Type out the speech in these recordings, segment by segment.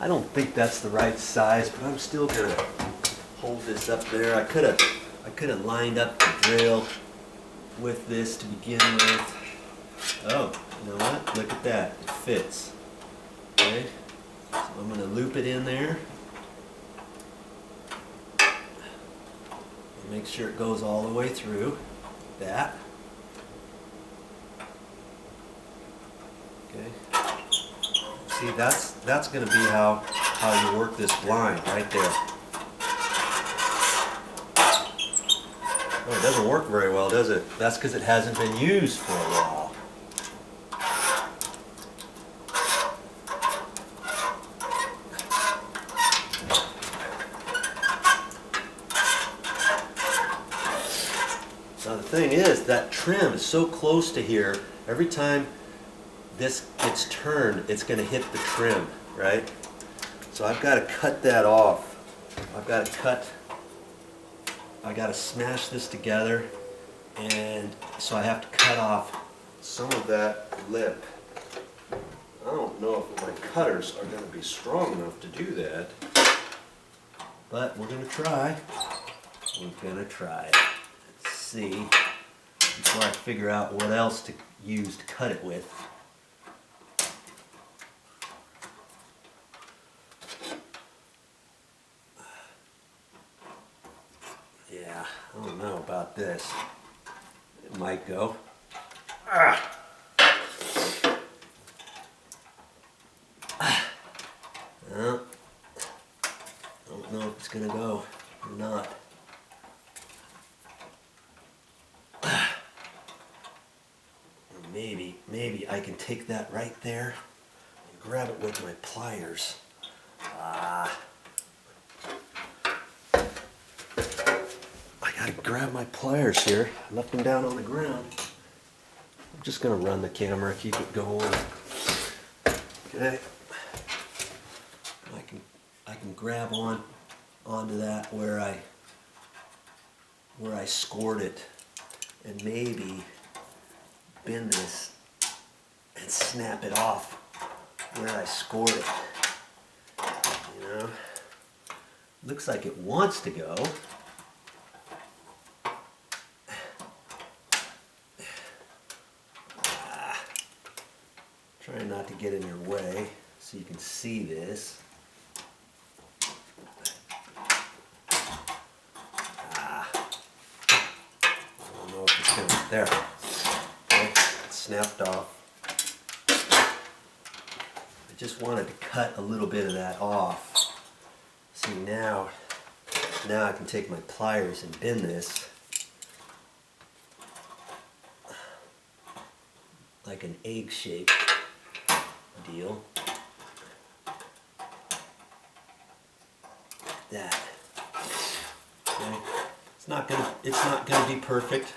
I don't think that's the right size, but I'm still gonna hold this up there. I could have lined up the drill with this to begin with. Oh, you know what? Look at that. It fits. Okay. So I'm gonna loop it in there. And make sure it goes all the way through. That. Okay. See, that's going to be how you work this blind right there. Oh, it doesn't work very well, does it? That's because it hasn't been used for a while. Now the thing is, that trim is so close to here, every time this gets turned, it's going to hit the trim, right? So I've got to cut that off. I got to smash this together, and so I have to cut off some of that lip. I don't know if my cutters are going to be strong enough to do that, but we're going to try. Let's see, before I figure out what else to use to cut it with. Yeah, I don't know about this. It might go. Well, I don't know if it's going to go or not. Maybe I can take that right there and grab it with my pliers. I gotta grab my pliers here. I left them down on the ground. I'm just gonna run the camera, keep it going. Okay. I can grab onto that where I scored it, and maybe bend this and snap it off where I scored it. You know? Looks like it wants to go. Try not to get in your way so you can see this. I don't know if it's gonna, there. Okay, it's snapped off. I just wanted to cut a little bit of that off. See, now I can take my pliers and bend this like an egg-shaped deal. Like that. Okay. It's not gonna be perfect,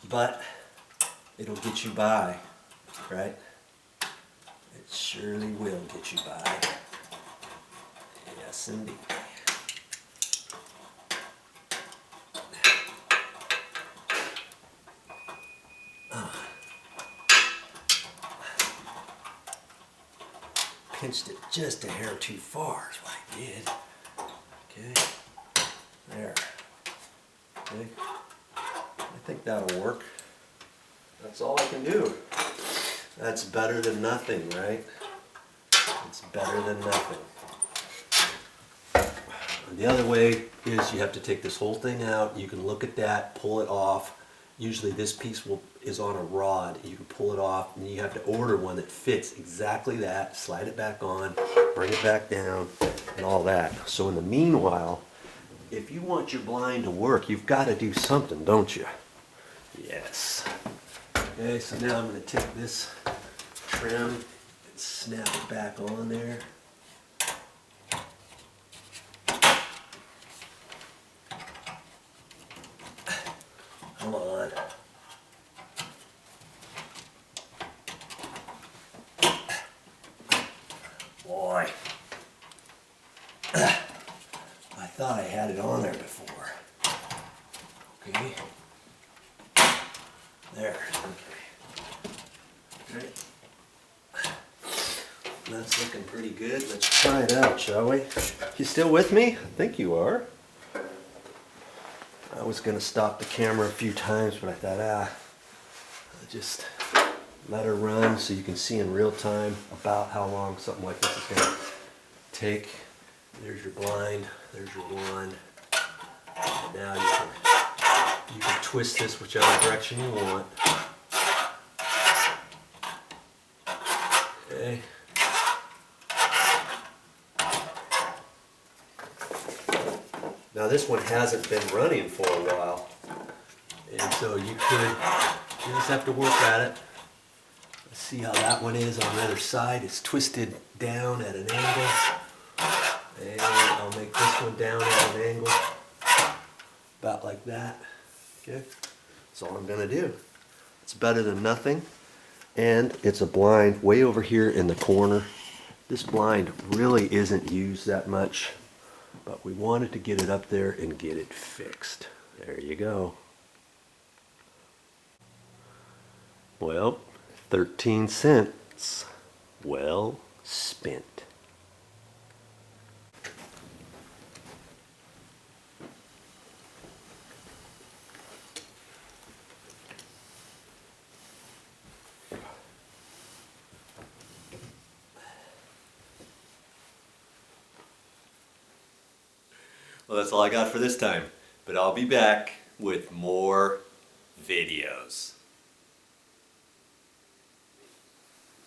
but it'll get you by, right? It surely will get you by. Yes, indeed. Pinched it just a hair too far is what I did. Okay, there. Okay, I think that'll work. That's all I can do. That's better than nothing, right? It's better than nothing. The other way is you have to take this whole thing out. You can look at that, pull it off. Usually this piece is on a rod. You can pull it off, and you have to order one that fits exactly that. Slide it back on, bring it back down, and all that. So in the meanwhile, if you want your blind to work, you've got to do something, don't you? Yes. Okay, so now I'm going to take this trim and snap it back on there. Come on. Boy. I thought I had it on there before. Okay. There. Okay. Okay. That's looking pretty good. Let's try it out, shall we? You still with me? I think you are. I was going to stop the camera a few times, but I thought, I'll just let her run so you can see in real time about how long something like this is going to take. There's your blind. There's your wand. And now you can twist this whichever direction you want. Okay. Now this one hasn't been running for a while, and so you just have to work at it. Let's see how that one is on the other side. It's twisted down at an angle, and I'll make this one down at an angle, about like that. Okay, that's all I'm gonna do. It's better than nothing, and it's a blind way over here in the corner. This blind really isn't used that much, but we wanted to get it up there and get it fixed. There you go. Well, 13 cents. Well spent. Well, that's all I got for this time, but I'll be back with more videos.